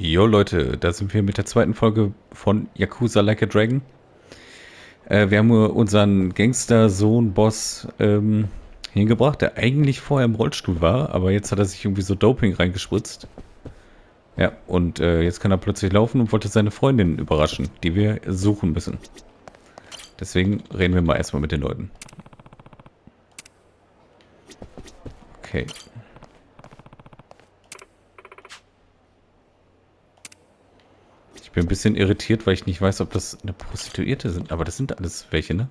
Jo Leute, da sind wir mit der zweiten Folge von Yakuza Like a Dragon. Wir haben unseren Gangster-Sohn-Boss hingebracht, der eigentlich vorher im Rollstuhl war, aber jetzt hat er sich irgendwie so Doping reingespritzt. Ja, und jetzt kann er plötzlich laufen und wollte seine Freundin überraschen, die wir suchen müssen. Deswegen reden wir mal erstmal mit den Leuten. Okay. Ich bin ein bisschen irritiert, weil ich nicht weiß, ob das eine Prostituierte sind. Aber das sind alles welche, ne?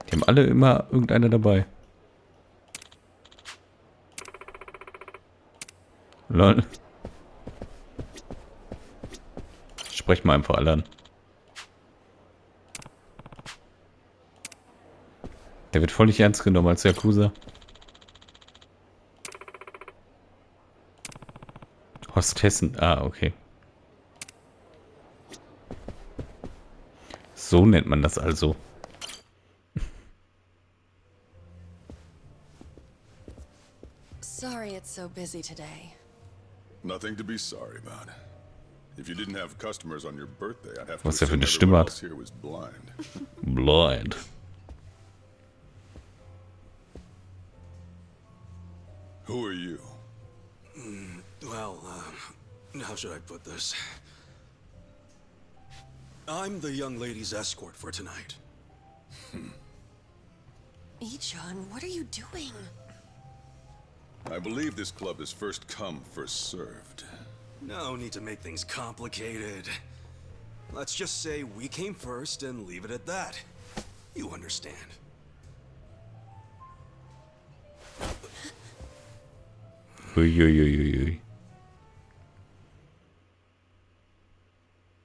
Die haben alle immer irgendeine dabei. Lol. Sprech mal einfach alle an. Der wird voll nicht ernst genommen als Yakuza. Hostessen. Ah, okay. So nennt man das also. Sorry it's so busy today. Nothing to be sorry about. If you didn't have customers on your birthday, I'd have to Was der für assume eine Stimme everyone hat. else here was blind. Blind. Who are you? Well, how should I put this? I'm the young lady's escort for tonight. Ichiban, what are you doing? I believe this club is first come, first served. No need to make things complicated. Let's just say we came first and leave it at that. You understand. Uiuiuiui.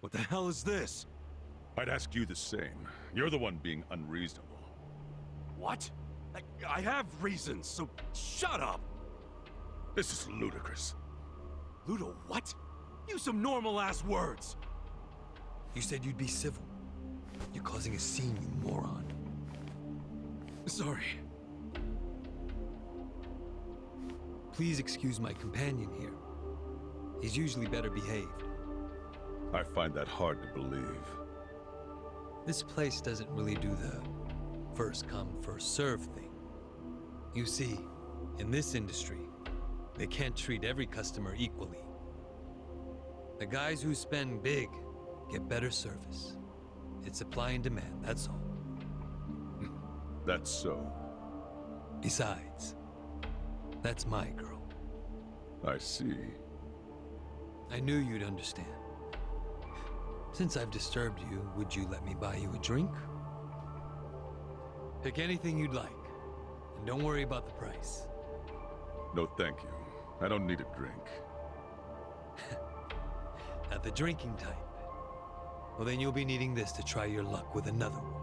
What the hell is this? I'd ask you the same. You're the one being unreasonable. What? I have reasons, so shut up! This is ludicrous. Ludo, what? Use some normal-ass words! You said you'd be civil. You're causing a scene, you moron. Sorry. Please excuse my companion here. He's usually better behaved. I find that hard to believe. This place doesn't really do the first come, first serve thing. You see, in this industry, they can't treat every customer equally. The guys who spend big get better service. It's supply and demand, that's all. That's so. Besides, that's my girl. I see. I knew you'd understand. Since I've disturbed you, would you let me buy you a drink? Pick anything you'd like, and don't worry about the price. No, thank you. I don't need a drink. Not the drinking type. Well, then you'll be needing this to try your luck with another woman.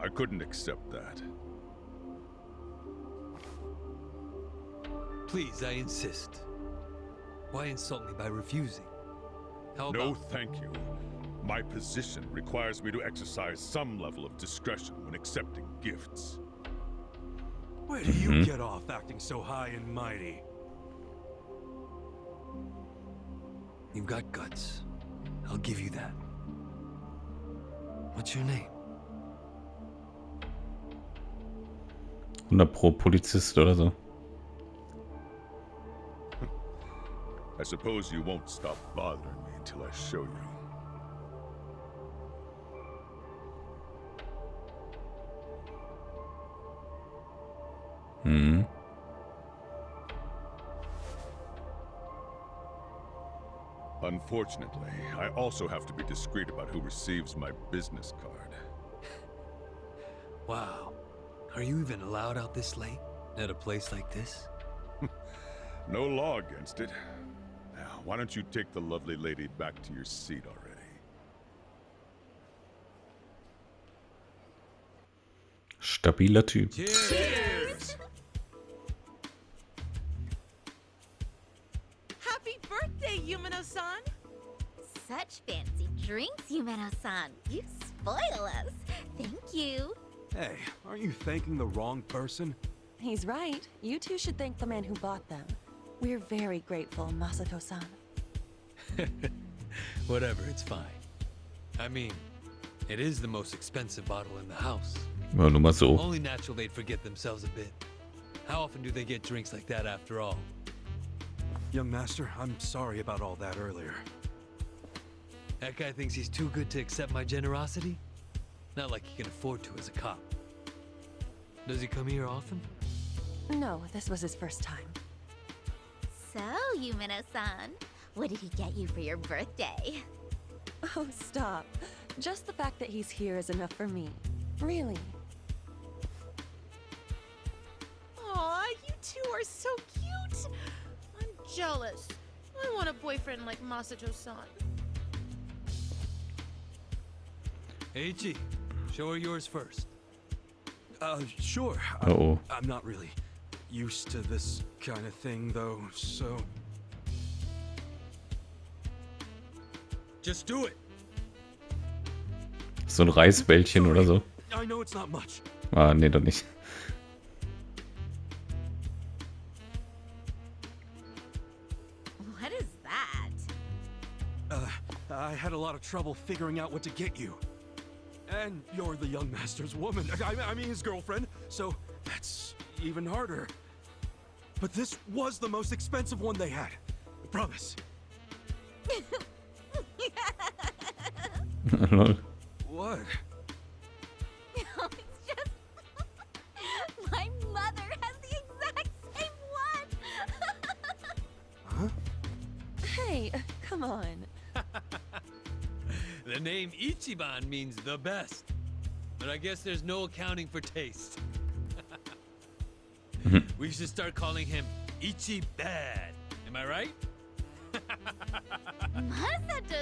I couldn't accept that. Please, I insist. Why insult me by refusing? How No, about... thank you. My position requires me to exercise some level of discretion when accepting gifts. Where do you get off acting so high and mighty? You've got guts. I'll give you that. What's your name? 100 Pro Polizist oder so. I suppose you won't stop bothering me until I show you. Hm. Unfortunately, I also have to be discreet about who receives my business card. Wow. Are you even allowed out this late? At a place like this? No law against it. Now, why don't you take the lovely lady back to your seat already? Stabiler Typ. Cheers! Happy birthday, Yumino-san! Such fancy drinks, Yumeno-san. You spoil us. Thank you. Hey, aren't you thanking the wrong person? He's right. You two should thank the man who bought them. We're very grateful, Masato-san. Whatever, it's fine. I mean, it is the most expensive bottle in the house. Ja, nur mal so. Only natural they'd forget themselves a bit. How often do they get drinks like that after all? Young master, I'm sorry about all that earlier. That guy thinks he's too good to accept my generosity? Not like he can afford to as a cop. Does he come here often? No, this was his first time. So, Yumeno-san, what did he get you for your birthday? Oh, stop. Just the fact that he's here is enough for me. Really. Aw, you two are so cute! I'm jealous. I want a boyfriend like Masato-san. Ichi, show her yours first. Sure. Uh-oh. I'm not really used to this kind of thing, though, so... Just do it. So ein Reisbällchen oder so. I know it's not much. Ah, nee, doch nicht. What is that? I had a lot of trouble figuring out what to get you. And you're the young master's woman. I mean his girlfriend, so that's even harder. But this was the most expensive one they had. I promise. Lol. What? No, it's just... My mother has the exact same one! Hey, come on. The name Ichiban means the best. But I guess there's no accounting for taste. We should start calling him Ichibad. Am I right?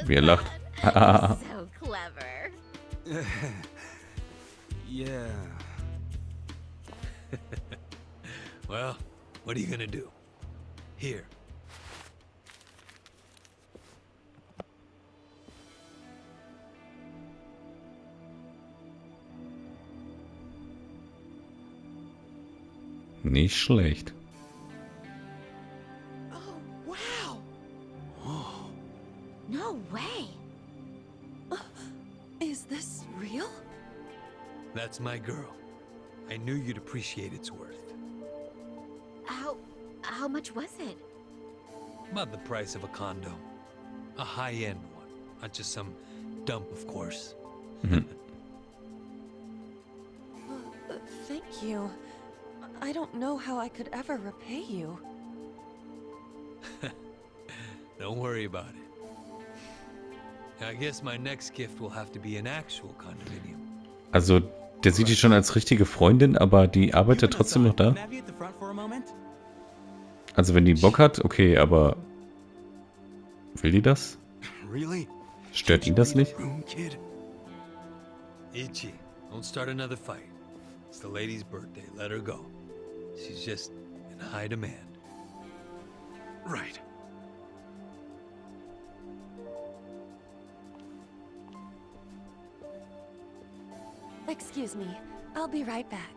Wie er lacht. Masato-san. So clever. Yeah. Well, what are you gonna do? Here. Nicht schlecht. Oh, wow! No way. Is this real? That's my girl. I knew you'd appreciate its worth. How much was it? About the price of a condo. A high-end one. Not just some dump, of course. Thank you. I don't know how I could ever repay you. Don't worry about it. I guess my next gift will have to be an actual condominium. Also, der sieht die schon als richtige Freundin, aber die arbeitet trotzdem noch da. Also, wenn die Bock hat, okay, aber will die das? Really? Stört ihn das nicht? Room, kid? Ichi, don't start another fight. It's the lady's birthday. Let her go. She's just in high demand. Right. Excuse me. I'll be right back.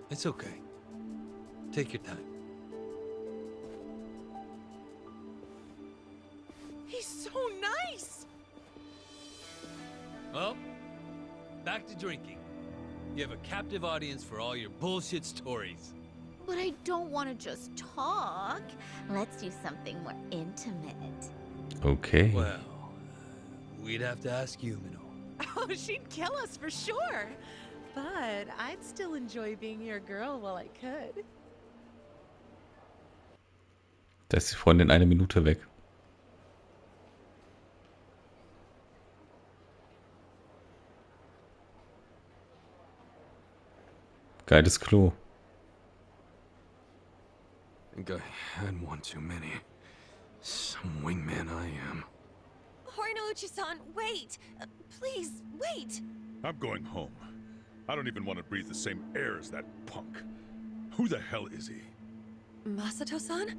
It's okay. Take your time. He's so nice! Well, back to drinking. You have a captive audience for all your bullshit stories. But I don't want to just talk. Let's do something more intimate. Okay. Well, we'd have to ask Yumino. Oh, she'd kill us for sure. But I'd still enjoy being your girl while I could. Da ist die Freundin 1 Minute weg. Geiles Klo. I think I had one too many. Some wingman I am. Horino-uchi-san, wait! Please, wait! I'm going home. I don't even want to breathe the same air as that punk. Who the hell is he? Masato-san?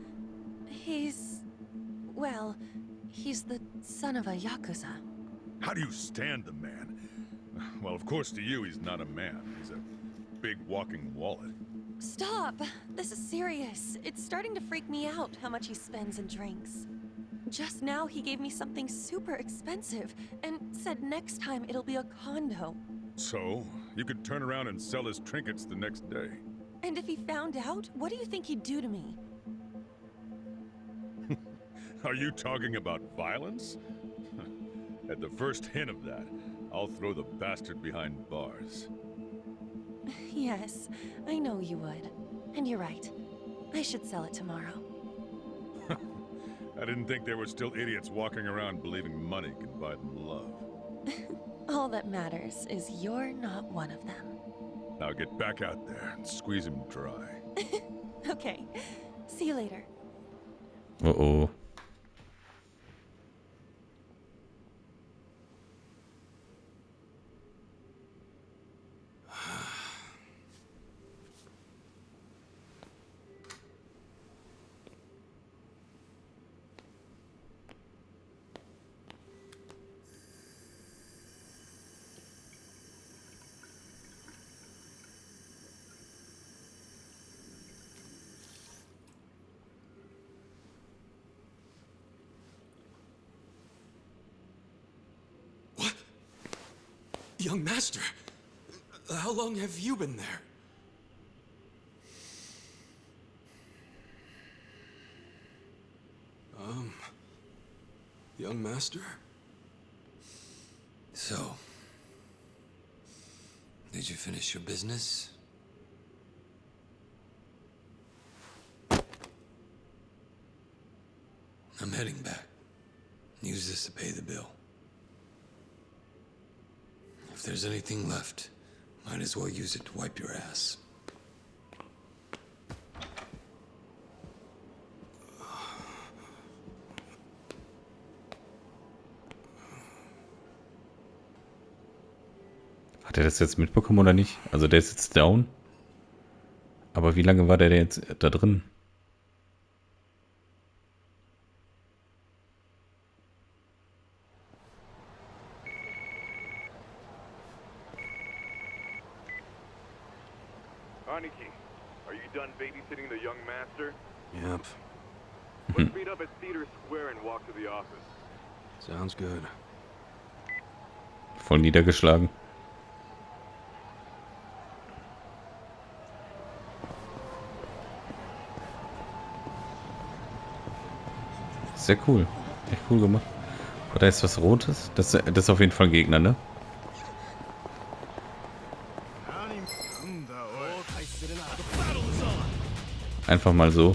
Well, he's the son of a Yakuza. How do you stand the man? Well, of course to you he's not a man. He's a big walking wallet. Stop! This is serious. It's starting to freak me out how much he spends and drinks. Just now he gave me something super expensive and said next time it'll be a condo. So, you could turn around and sell his trinkets the next day. And if he found out, what do you think he'd do to me? Are you talking about violence? At the first hint of that, I'll throw the bastard behind bars. Yes, I know you would. And you're right. I should sell it tomorrow. I didn't think there were still idiots walking around believing money can buy them love. All that matters is you're not one of them. Now get back out there and squeeze him dry. Okay. See you later. Oh. Young master, how long have you been there? Young master? So, did you finish your business? I'm heading back. Use this to pay the bill. If there's anything left, might as well use it to wipe your ass. Hat er das jetzt mitbekommen oder nicht? Also der ist jetzt down. Aber wie lange war der denn jetzt da drin? Aniki, are you done babysitting the young master? Yep. Let's meet up at Cedar Square and walk to the office. Sounds good. Voll niedergeschlagen. Sehr cool. Echt cool gemacht. Oh, da ist was Rotes. Das ist auf jeden Fall ein Gegner, ne? Einfach mal so.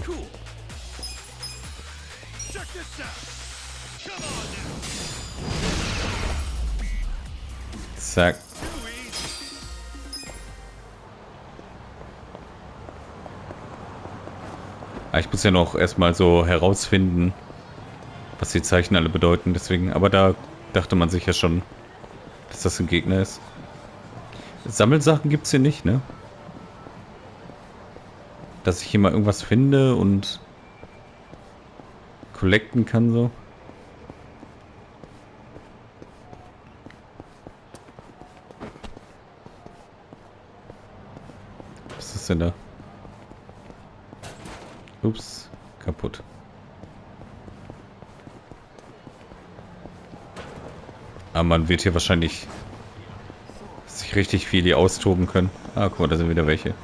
Zack. Ich muss ja noch erstmal so herausfinden, was die Zeichen alle bedeuten. Deswegen, aber da dachte man sich ja schon, dass das ein Gegner ist. Sammelsachen gibt es hier nicht, ne? Dass ich hier mal irgendwas finde und collecten kann so. Was ist das denn da? Ups, kaputt. Aber man wird hier wahrscheinlich sich richtig viel hier austoben können. Ah, guck mal, da sind wieder welche.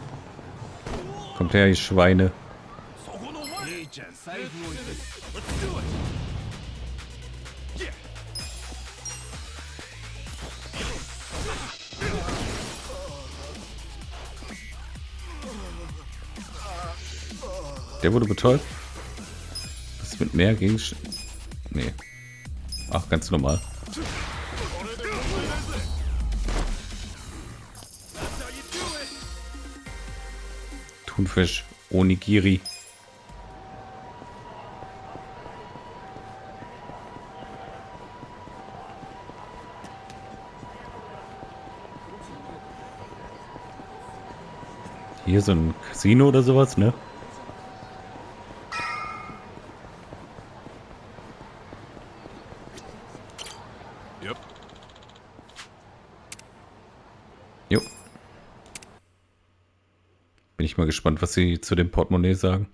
Kommt her, die Schweine. Der wurde betäubt. Was ist mit mehr Gegenständen? Nee. Ach, ganz normal. Thunfisch, Onigiri. Hier so ein Casino oder sowas, ne? Yep. Jo. Bin ich mal gespannt, was sie zu dem Portemonnaie sagen.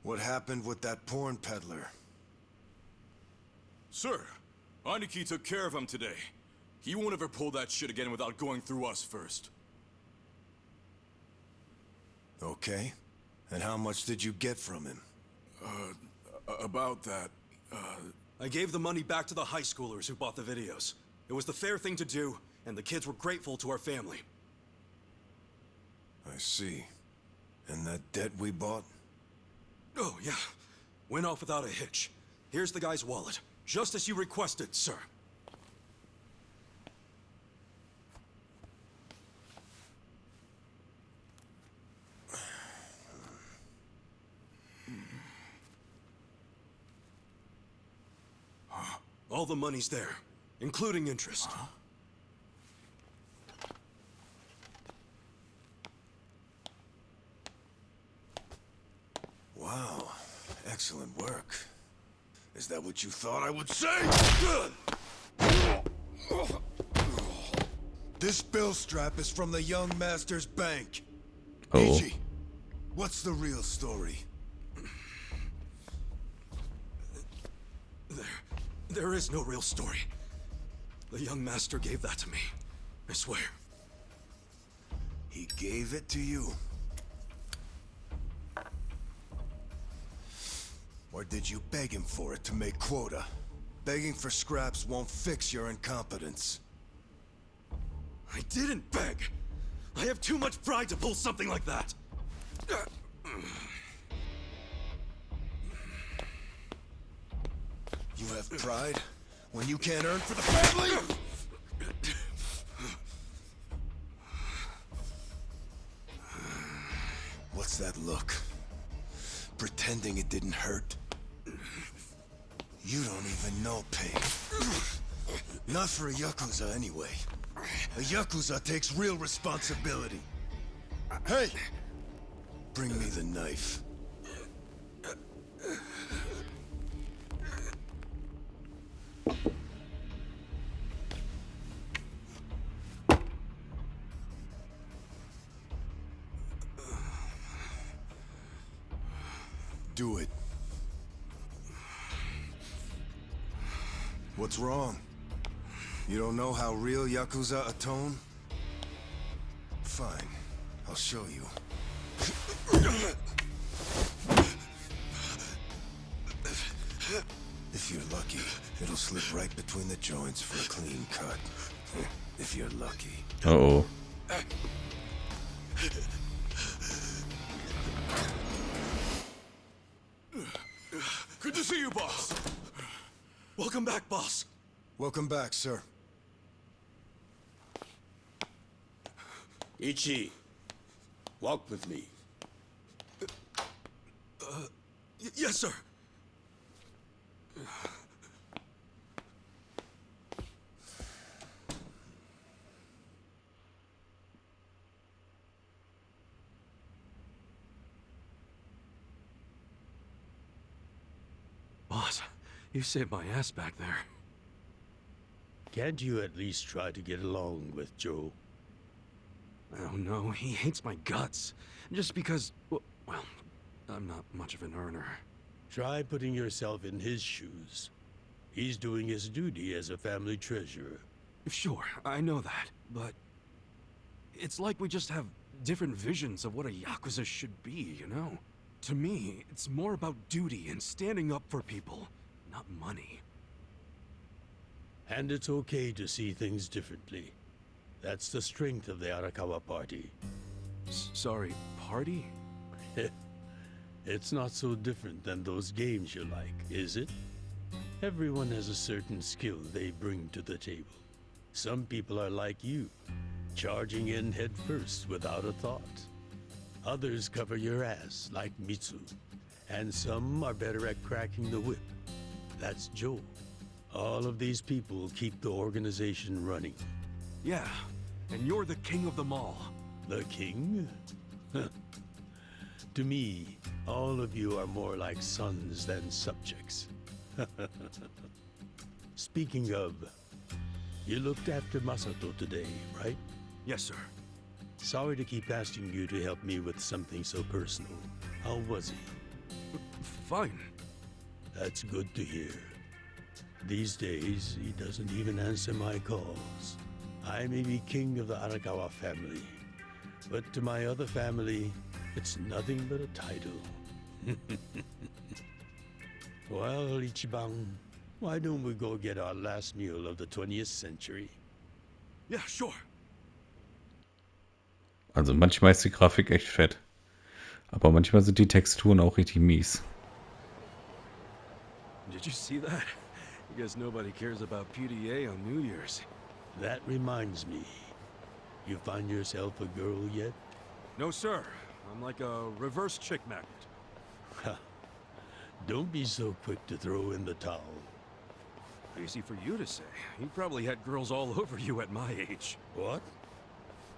What happened with that porn peddler? Sir, Aniki took care of him today. He won't ever pull that shit again without going through us first. Okay. And how much did you get from him? About that, I gave the money back to the high schoolers who bought the videos. It was the fair thing to do, and the kids were grateful to our family. I see. And that debt we bought? Oh, yeah. Went off without a hitch. Here's the guy's wallet. Just as you requested, sir. All the money's there, including interest. Wow. Excellent work. Is that what you thought I would say? This bill strap is from the young master's bank. Oh. Ichi, what's the real story? There is no real story. The young master gave that to me. I swear. He gave it to you? Or did you beg him for it to make quota? Begging for scraps won't fix your incompetence. I didn't beg. I have too much pride to pull something like that. You have pride when you can't earn for the family? What's that look? Pretending it didn't hurt? You don't even know pain. Not for a Yakuza anyway. A Yakuza takes real responsibility. Hey! Bring me the knife. Do it. What's wrong? You don't know how real Yakuza atone? Fine. I'll show you. If you're lucky, it'll slip right between the joints for a clean cut. If you're lucky. Uh-oh. good to see you, boss. Welcome back, boss. Welcome back, sir. Ichi, walk with me. Yes, sir. Boss, you saved my ass back there. Can't you at least try to get along with Joe? Oh no, he hates my guts. Just because, well, I'm not much of an earner. Try putting yourself in his shoes. He's doing his duty as a family treasurer. Sure, I know that, but it's like we just have different visions of what a Yakuza should be, you know? To me, it's more about duty and standing up for people, not money. And it's okay to see things differently. That's the strength of the Arakawa party. Sorry, party? It's not so different than those games you like, is it? Everyone has a certain skill they bring to the table. Some people are like you, charging in head first without a thought. Others cover your ass, like Mitsu. And some are better at cracking the whip. That's Joe. All of these people keep the organization running. Yeah, and you're the king of them all. The king? To me, all of you are more like sons than subjects. Speaking of, you looked after Masato today, right? Yes, sir. Sorry to keep asking you to help me with something so personal. How was he? Fine. That's good to hear. These days, he doesn't even answer my calls. I may be king of the Arakawa family, but to my other family, it's nothing but a title. Well, Ichiban, why don't we go get our last meal of the 20th century? Yeah, sure. Also manchmal ist die Grafik echt fett. Aber manchmal sind die Texturen auch richtig mies. Did you see that? I guess nobody cares about PDA on New Year's. That reminds me. You find yourself a girl yet? No, sir. I'm like a reverse chick magnet. Ha. Don't be so quick to throw in the towel. Easy for you to say. You probably had girls all over you at my age. What?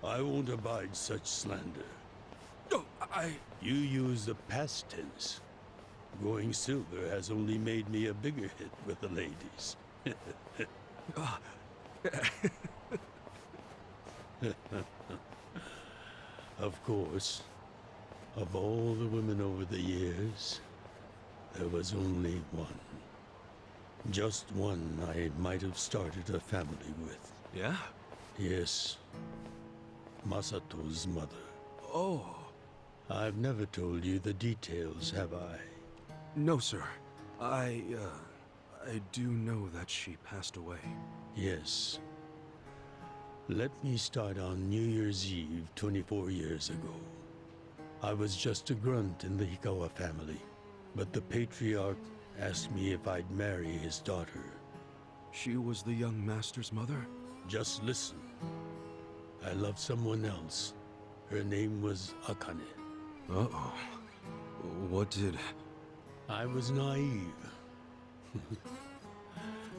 I won't abide such slander. No, You use the past tense. Going silver has only made me a bigger hit with the ladies. Of course, of all the women over the years, there was only one. Just one I might have started a family with. Yeah? Yes. Masato's mother. Oh. I've never told you the details, have I? No, sir. I do know that she passed away. Yes. Let me start on New Year's Eve 24 years ago. I was just a grunt in the Hikawa family, but the patriarch asked me if I'd marry his daughter. She was the young master's mother? Just listen. I loved someone else. Her name was Akane. Uh-oh. What did... I was naive.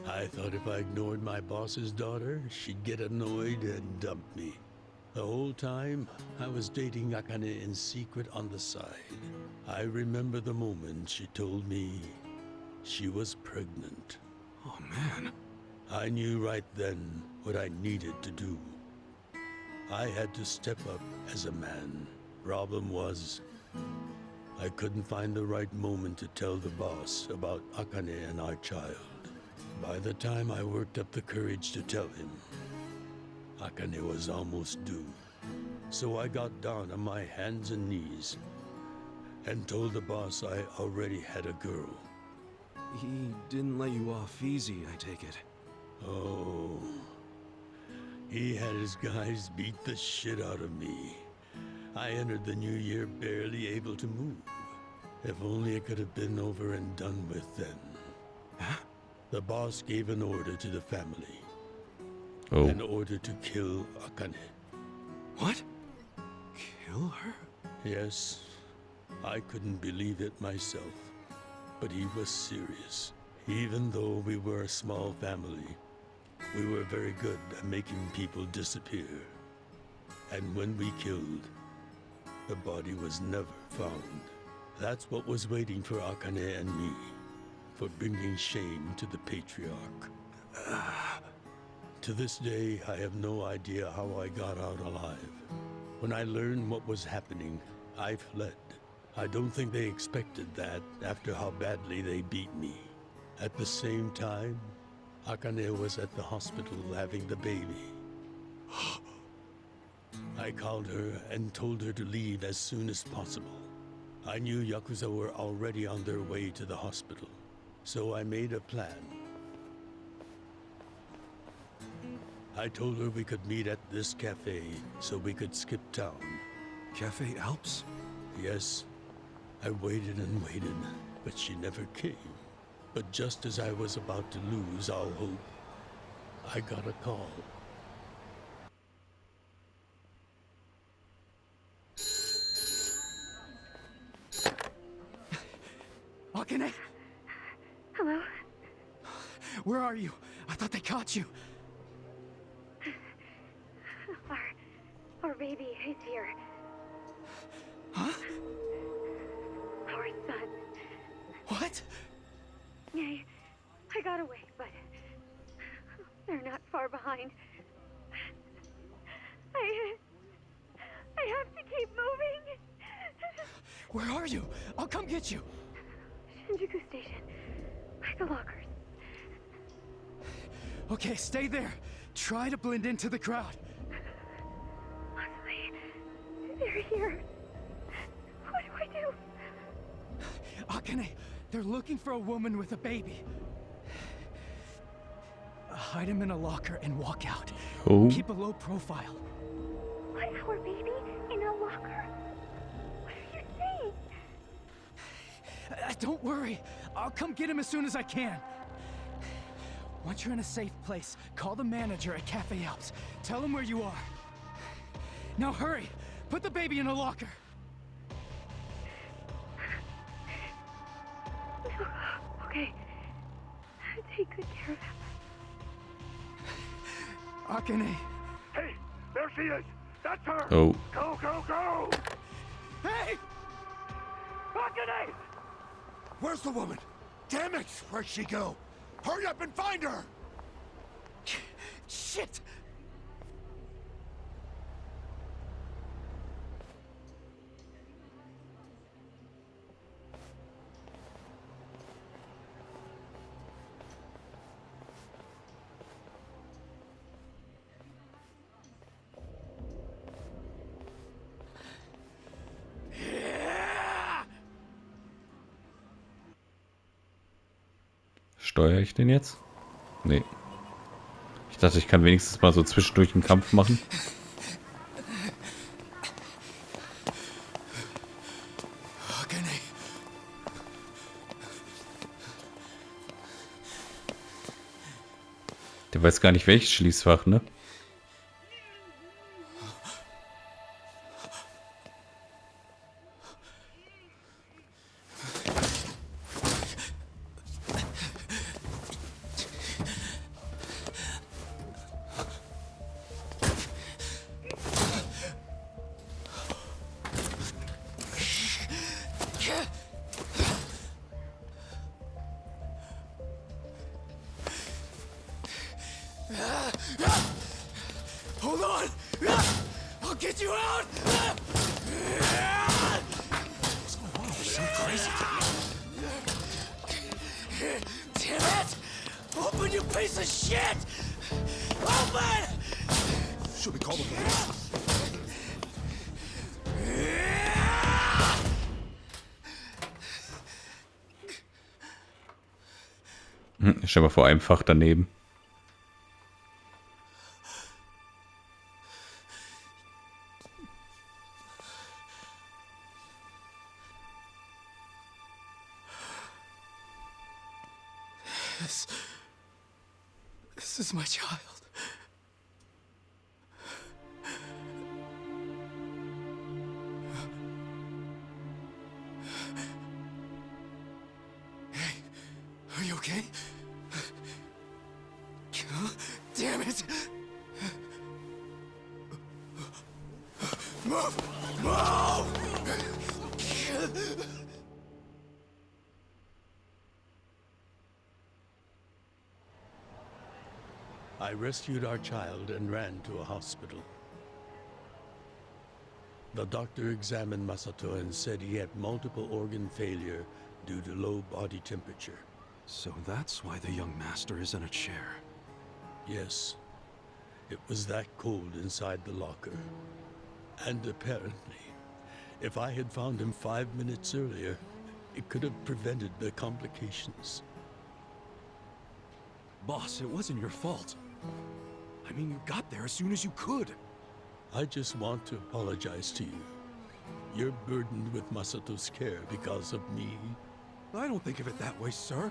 I thought if I ignored my boss's daughter, she'd get annoyed and dump me. The whole time, I was dating Akane in secret on the side. I remember the moment she told me she was pregnant. Oh, man. I knew right then what I needed to do. I had to step up as a man. Problem was, I couldn't find the right moment to tell the boss about Akane and our child. By the time I worked up the courage to tell him, Akane was almost due. So I got down on my hands and knees and told the boss I already had a girl. He didn't let you off easy, I take it. Oh, he had his guys beat the shit out of me. I entered the new year barely able to move. If only it could have been over and done with then. Huh? The boss gave an order to the family. Oh. An order to kill Akane. What? Kill her? Yes, I couldn't believe it myself. But he was serious. Even though we were a small family, we were very good at making people disappear. And when we killed, the body was never found. That's what was waiting for Akane and me, for bringing shame to the patriarch. To this day, I have no idea how I got out alive. When I learned what was happening, I fled. I don't think they expected that after how badly they beat me. At the same time, Akane was at the hospital having the baby. I called her and told her to leave as soon as possible. I knew Yakuza were already on their way to the hospital, so I made a plan. I told her we could meet at this cafe so we could skip town. Cafe Alps? Yes. I waited and waited, but she never came. But just as I was about to lose all hope, I got a call. Akane? Hello? Where are you? I thought they caught you. Our baby is here. Huh? Our son. What? I got away, but they're not far behind. I have to keep moving. Where are you? I'll come get you. Shinjuku Station. By the lockers. Okay, stay there. Try to blend into the crowd. Honestly, they're here. What do I do? Akane, they're looking for a woman with a baby. Hide him in a locker and walk out. Oh. Keep a low profile. Put our baby in a locker? What are you saying? Don't worry. I'll come get him as soon as I can. Once you're in a safe place, call the manager at Cafe Alps. Tell him where you are. Now hurry! Put the baby in a locker! Okay. Take good care of him. Akane! Hey, there she is! That's her! Oh. Go, go, go! Hey! Akane! Where's the woman? Damn it! Where'd she go? Hurry up and find her! Shit! Steuere ich den jetzt? Nee. Ich dachte, ich kann wenigstens mal so zwischendurch einen Kampf machen. Der weiß gar nicht, welches Schließfach, ne? Hold on! I'll get you out! What's going on? There's some crazy. Damn it! Open, you piece of shit! Open! Should we call the police? Ich stell mal vor, einem Fach daneben. This is my child. Hey, are you okay? Damn it! Move! Move! I rescued our child and ran to a hospital. The doctor examined Masato and said he had multiple organ failure due to low body temperature. So that's why the young master is in a chair. Yes, it was that cold inside the locker. And apparently, if I had found him 5 minutes earlier, it could have prevented the complications. Boss, it wasn't your fault. I mean, you got there as soon as you could. I just want to apologize to you. You're burdened with Masato's care because of me. I don't think of it that way, sir.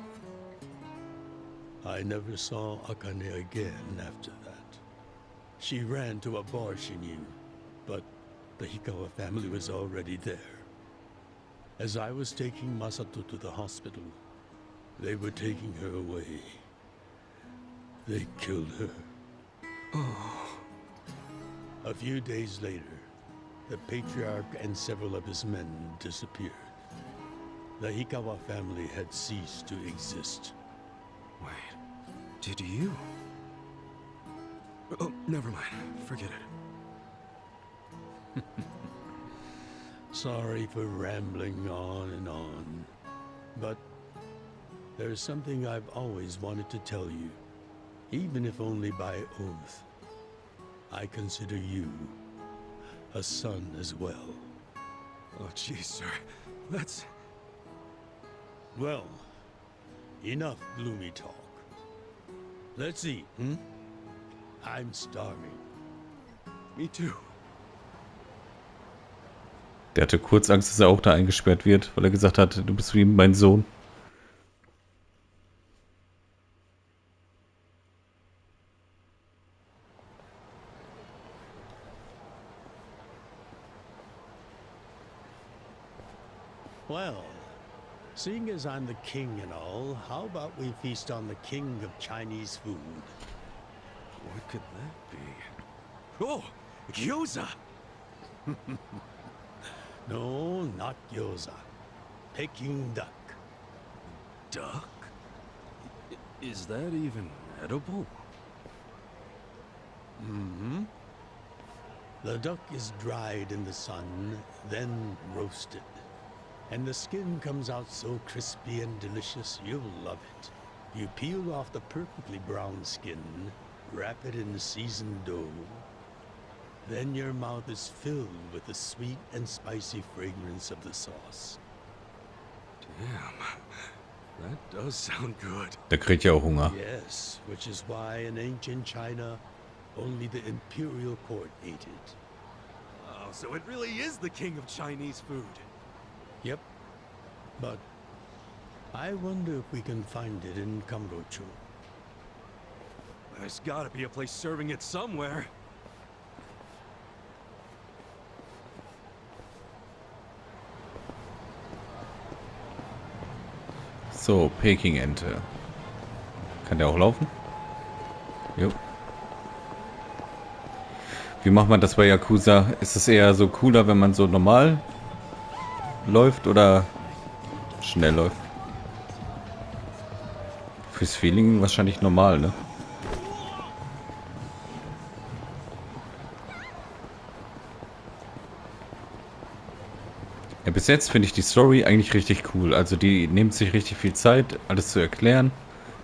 I never saw Akane again after that. She ran to a bar she knew, but the Hikawa family was already there. As I was taking Masato to the hospital, they were taking her away. They killed her. Oh. A few days later, the patriarch and several of his men disappeared. The Hikawa family had ceased to exist. Wait, did you? Oh, never mind. Forget it. Sorry for rambling on and on, but there's something I've always wanted to tell you, even if only by oath. I consider you a son as well. Oh, geez, sir. That's... Well, enough gloomy talk. Let's eat, hmm? I'm starving. Me too. Der hatte kurz Angst, dass er auch da eingesperrt wird, weil er gesagt hat, du bist wie mein Sohn. Well, seeing as I'm the king and all, how about we feast on the king of Chinese food? What could that be? Oh, gyoza! No, not gyoza. Peking duck. Duck? Is that even edible? Mm-hmm. The duck is dried in the sun, then roasted. And the skin comes out so crispy and delicious, you'll love it. You peel off the perfectly brown skin, wrap it in seasoned dough. Then your mouth is filled with the sweet and spicy fragrance of the sauce. Damn, that does sound good. Der kriegt ja auch Hunger. Yes, which is why in ancient China, only the imperial court ate it. Oh, so it really is the king of Chinese food. Yep, but I wonder if we can find it in Kamurocho. There's gotta be a place serving it somewhere. So, Peking-Ente. Kann der auch laufen? Jo. Wie macht man das bei Yakuza? Ist es eher so cooler, wenn man so normal läuft oder schnell läuft? Fürs Feeling wahrscheinlich normal, ne? Ja, bis jetzt finde ich die Story eigentlich richtig cool. Also die nehmen sich richtig viel Zeit, alles zu erklären.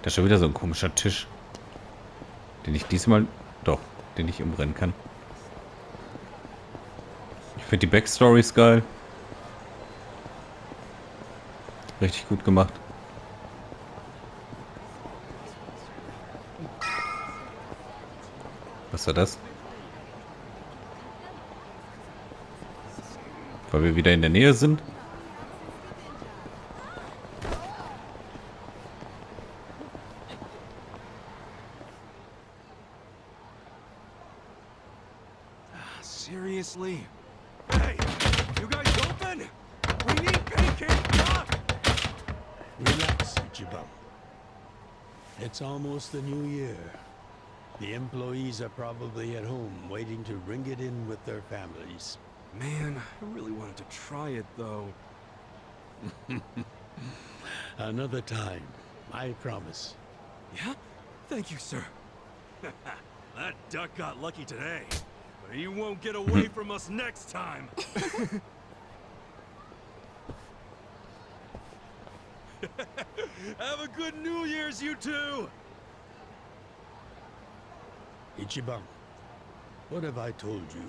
Da ist schon wieder so ein komischer Tisch. Den ich diesmal... Doch, den ich umbrennen kann. Ich finde die Backstories geil. Richtig gut gemacht. Was war das? Weil wir wieder in der Nähe sind? Seriously? Hey, you guys open? We need pancake duck! Relax, Ichiban. It's almost the new year. The employees are probably at home waiting to ring it in with their families. Man, I really wanted to try it though. Another time, I promise. Yeah? Thank you, sir. That duck got lucky today, but he won't get away from us next time. Have a good New Year's, you two! Ichiban, what have I told you?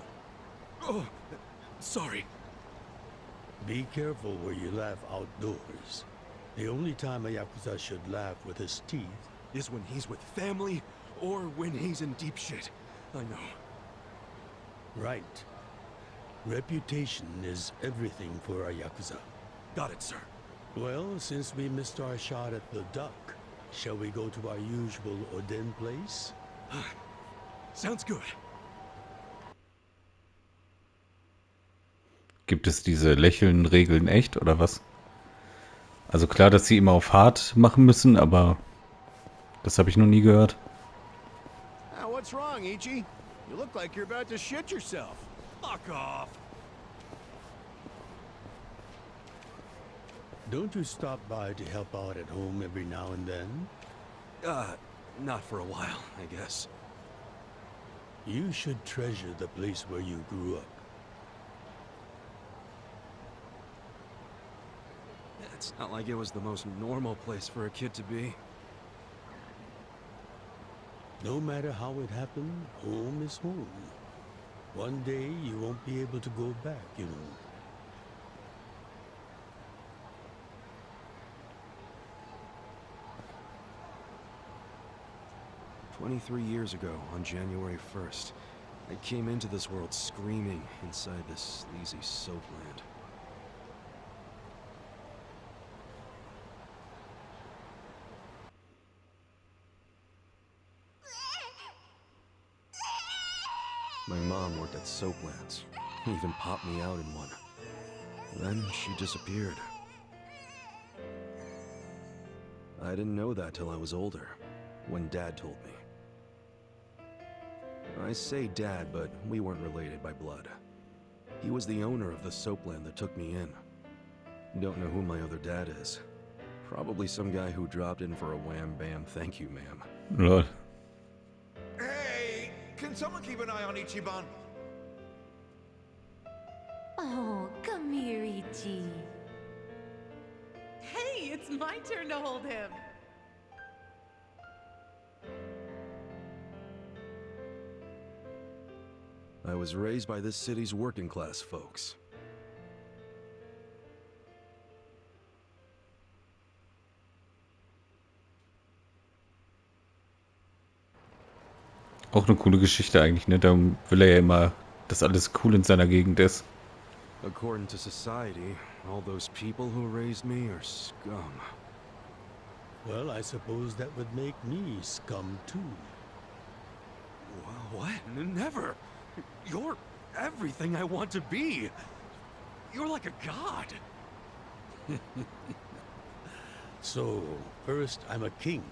Oh, sorry. Be careful where you laugh outdoors. The only time a Yakuza should laugh with his teeth is when he's with family or when he's in deep shit. I know. Right. Reputation is everything for a Yakuza. Got it, sir. Well, since we missed our shot at the duck, shall we go to our usual Oden place? Sounds good. Gibt es diese Lächeln-Regeln echt oder was? Also klar, dass sie immer auf hart machen müssen, aber das habe ich noch nie gehört. What's wrong, Ichi? You look like you're about to shit yourself. Fuck off! Don't you stop by to help out at home every now and then? Not for a while, I guess. You should treasure the place where you grew up. It's not like it was the most normal place for a kid to be. No matter how it happened, home is home. One day you won't be able to go back, you know. "23 years ago, on January 1st, I came into this world screaming inside this sleazy soapland. My mom worked at Soaplands. Even popped me out in one. Then she disappeared. I didn't know that till I was older, when Dad told me. I say Dad, but we weren't related by blood. He was the owner of the soapland that took me in. Don't know who my other dad is. Probably some guy who dropped in for a wham-bam thank you, ma'am. Lol. Hey, can someone keep an eye on Ichiban? Oh, come here, Ichi. Hey, it's my turn to hold him. I was raised by this city's working class folks. Auch eine coole Geschichte eigentlich, ne? Da will er ja immer, dass alles cool in seiner Gegend ist. According to society, all those people who raised me are scum. Well, I suppose that would make me scum too. What? Never! You're everything I want to be! You're like a god! So, first I'm a king,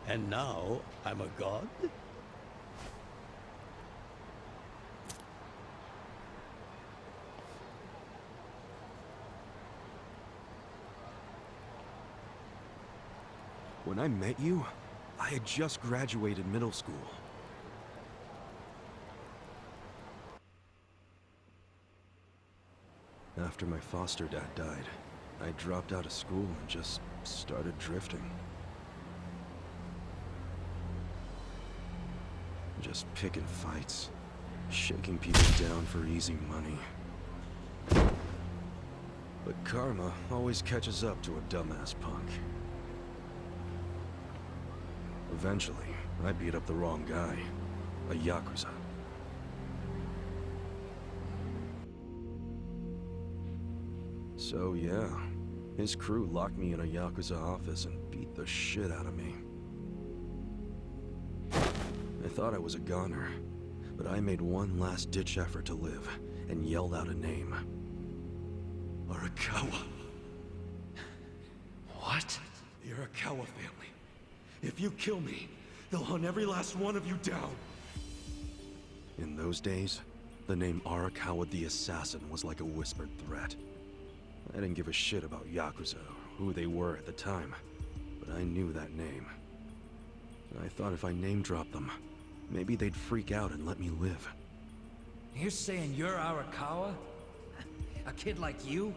and now I'm a god? When I met you, I had just graduated middle school. After my foster dad died, I dropped out of school and just started drifting. Just picking fights, shaking people down for easy money. But karma always catches up to a dumbass punk. Eventually, I beat up the wrong guy, a Yakuza. So yeah, his crew locked me in a Yakuza office and beat the shit out of me. I thought I was a goner, but I made one last ditch effort to live and yelled out a name. Arakawa. What? The Arakawa family. If you kill me, they'll hunt every last one of you down. In those days, the name Arakawa the Assassin was like a whispered threat. I didn't give a shit about Yakuza or who they were at the time, but I knew that name. I thought if I name-dropped them, maybe they'd freak out and let me live. You're saying you're Arakawa? A kid like you?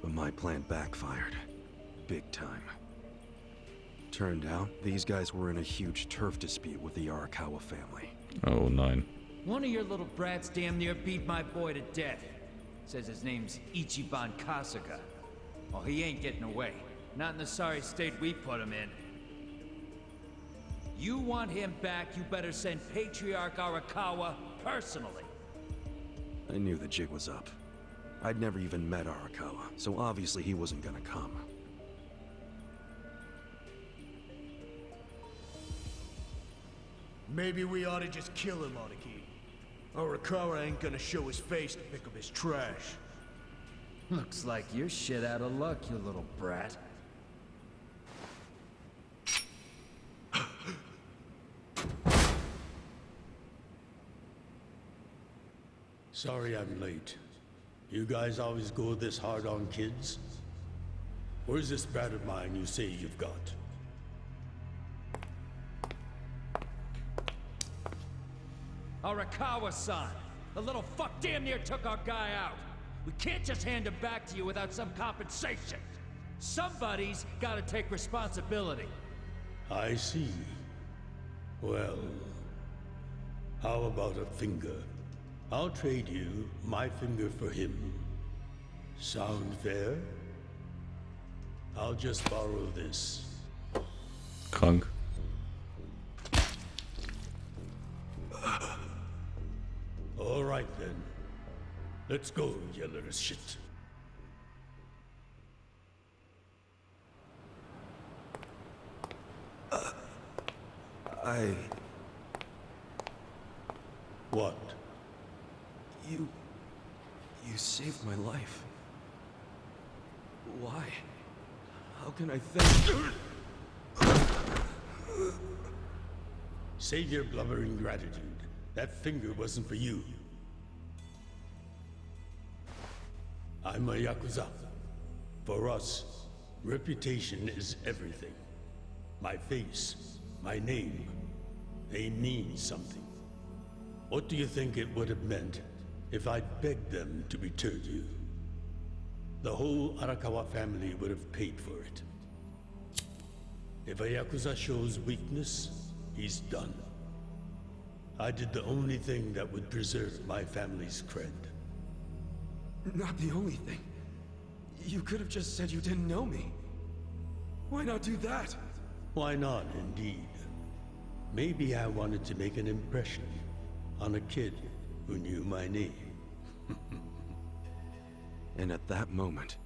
But my plan backfired. Big time. Turned out, these guys were in a huge turf dispute with the Arakawa family. Oh, nein. One of your little brats damn near beat my boy to death. Says his name's Ichiban Kasuga. Oh, he ain't getting away. Not in the sorry state we put him in. You want him back, you better send Patriarch Arakawa personally. I knew the jig was up. I'd never even met Arakawa, so obviously he wasn't gonna come. Maybe we ought to just kill him, Aniki. Arakawa ain't gonna show his face to pick up his trash. Looks like you're shit out of luck, you little brat. Sorry I'm late. You guys always go this hard on kids? Where's this brat of mine you say you've got? Arakawa-san! The little fuck damn near took our guy out! We can't just hand him back to you without some compensation! Somebody's gotta take responsibility! I see. Well, how about a finger? I'll trade you my finger for him. Sound fair? I'll just borrow this. Krank. All right then. Let's go, you little shit. What? You saved my life. Why? How can I thank... Save your blubbering gratitude. That finger wasn't for you. I'm a Yakuza. For us, reputation is everything. My face, my name, they mean something. What do you think it would have meant if I'd begged them to return you? The whole Arakawa family would have paid for it. If a Yakuza shows weakness, he's done. I did the only thing that would preserve my family's cred. Not the only thing. You could have just said you didn't know me. Why not do that? Why not, indeed? Maybe I wanted to make an impression on a kid who knew my name. And at that moment,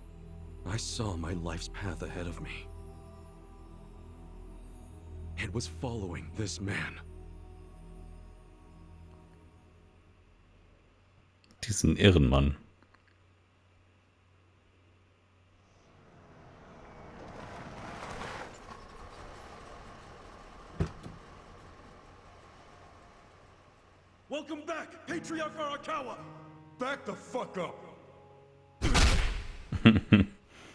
I saw my life's path ahead of me. It was following this man. Diesen irren Mann. Welcome back, Patriarch Arakawa! Back the fuck up!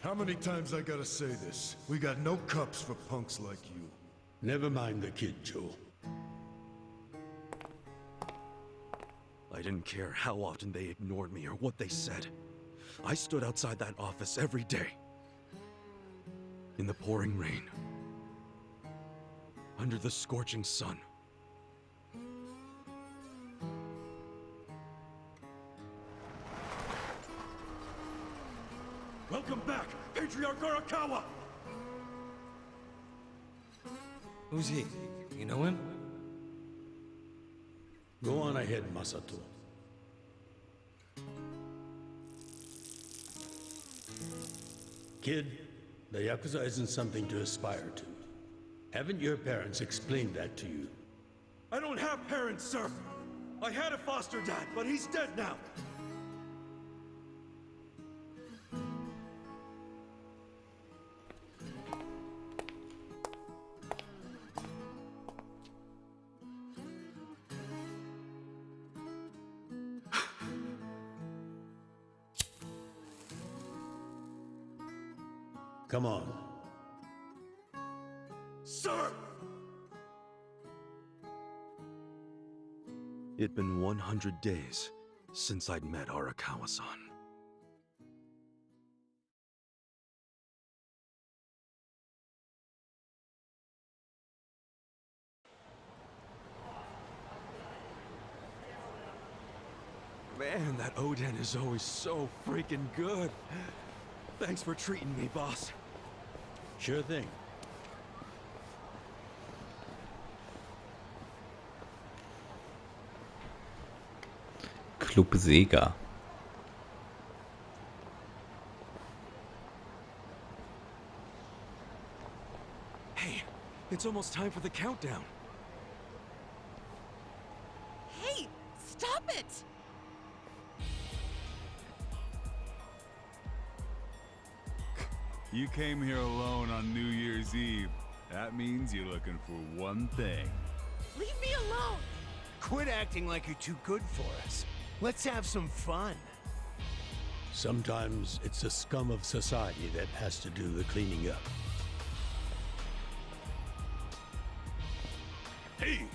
How many times I gotta say this? We got no cups for punks like you. Never mind the kid, Joe. I didn't care how often they ignored me or what they said. I stood outside that office every day. In the pouring rain. Under the scorching sun. Welcome back, Patriarch Arakawa! Who's he? You know him? Go on ahead, Masato. Kid, the Yakuza isn't something to aspire to. Haven't your parents explained that to you? I don't have parents, sir! I had a foster dad, but he's dead now! Come on. Sir! It'd been 100 days since I'd met Arakawa-san. Man, that Oden is always so freaking good. Thanks for treating me, boss. Sure thing. Club Sega. Hey, it's almost time for the countdown. Hey, stop it! You came here alone on New Year's Eve. That means you're looking for one thing. Leave me alone! Quit acting like you're too good for us. Let's have some fun. Sometimes it's the scum of society that has to do the cleaning up. Hey!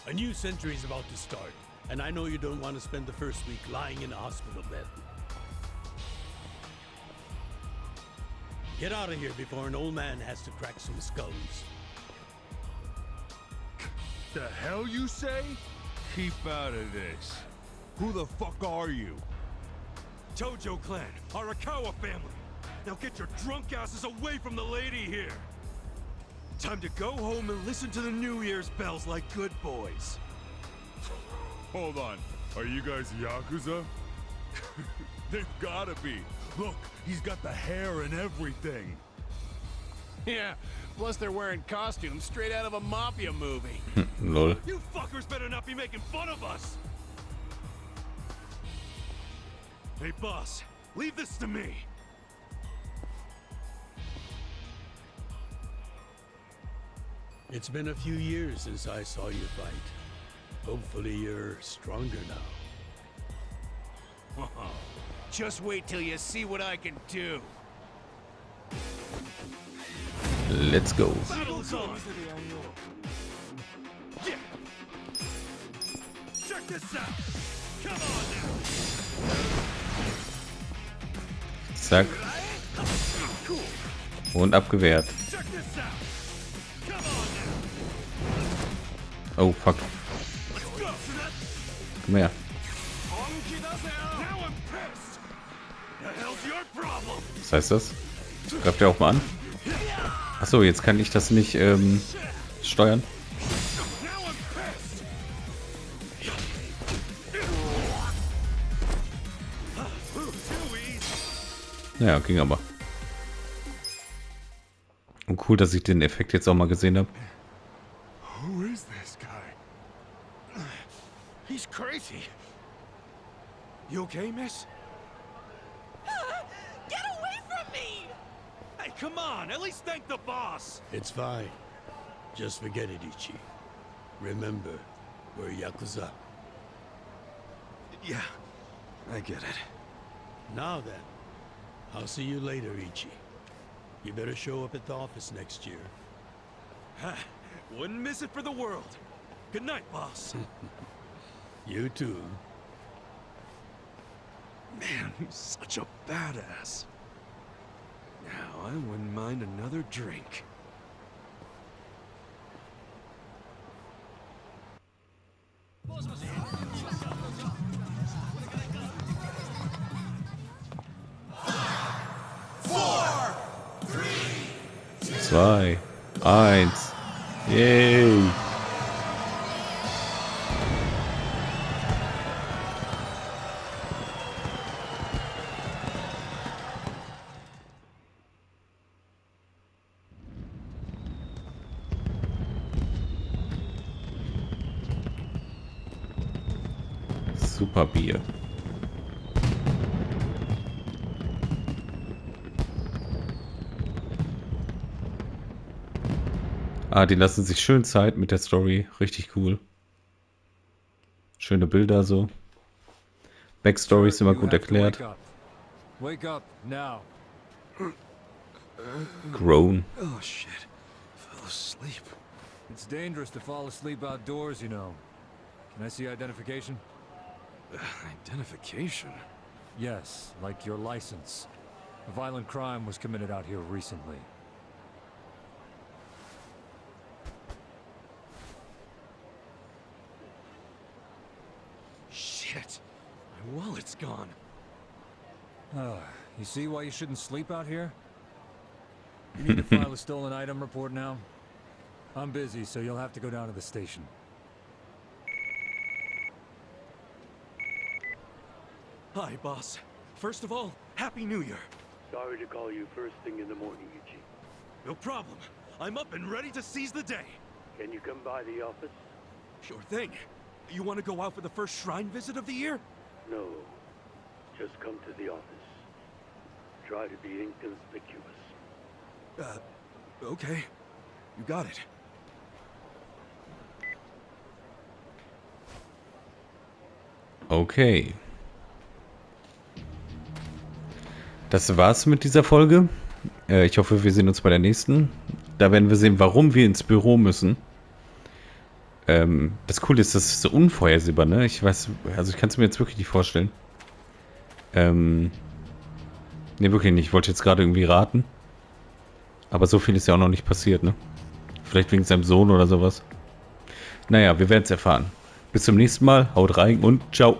A new century's about to start, and I know you don't want to spend the first week lying in a hospital bed. Get out of here before an old man has to crack some skulls. The hell you say? Keep out of this. Who the fuck are you? Tojo clan, Arakawa family. Now get your drunk asses away from the lady here. Time to go home and listen to the New Year's bells like good boys. Hold on. Are you guys Yakuza? They've gotta be. Look, he's got the hair and everything. Yeah, plus they're wearing costumes straight out of a mafia movie. Lol. You fuckers better not be making fun of us! Hey boss, leave this to me. It's been a few years since I saw you fight. Hopefully you're stronger now. Just wait till you see what I can do. Let's go. Battle is on. Yeah. Check this out. Come on now. Zack. Und abgewehrt. Check this out. Come on now. Oh, fuck. Let's go. Komm her. Now I'm pissed. The hell's your problem? Was heißt das? Greift er auch mal an? Achso, jetzt kann ich das nicht steuern. Ja, ging aber. Und cool, dass ich den Effekt jetzt auch mal gesehen habe. Who is this guy? He's crazy. You okay, miss? Get away from me! Hey, come on! At least thank the boss! It's fine. Just forget it, Ichi. Remember, we're Yakuza. Yeah, I get it. Now then, I'll see you later, Ichi. You better show up at the office next year. Wouldn't miss it for the world. Good night, boss. You too. Man, he's such a badass. Now, I wouldn't mind another drink. Zwei, eins. Yay. Super Bier. Ah, die lassen sich schön Zeit mit der Story. Richtig cool. Schöne Bilder so. Backstory ist immer gut erklärt. Wake up now. Grown. Oh shit. Fell asleep. It's dangerous to fall asleep outdoors, you know. Can I see identification? Identification? Yes, like your license. A violent crime was committed out here recently. Shit. My wallet's gone. You see why you shouldn't sleep out here? You need to file a stolen item report now? I'm busy, so you'll have to go down to the station. Hi, boss. First of all, Happy New Year. Sorry to call you first thing in the morning, Ichi. No problem. I'm up and ready to seize the day. Can you come by the office? Sure thing. You want to go out for the first shrine visit of the year? No. Just come to the office. Try to be inconspicuous. Okay. You got it. Okay. Das war's mit dieser Folge. Ich hoffe, wir sehen uns bei der nächsten. Da werden wir sehen, warum wir ins Büro müssen. Das Coole ist, das ist so unvorhersehbar, ne? Ich weiß, also ich kann es mir jetzt wirklich nicht vorstellen. Ne, wirklich nicht. Ich wollte jetzt gerade irgendwie raten. Aber so viel ist ja auch noch nicht passiert, ne? Vielleicht wegen seinem Sohn oder sowas. Naja, wir werden es erfahren. Bis zum nächsten Mal. Haut rein und ciao.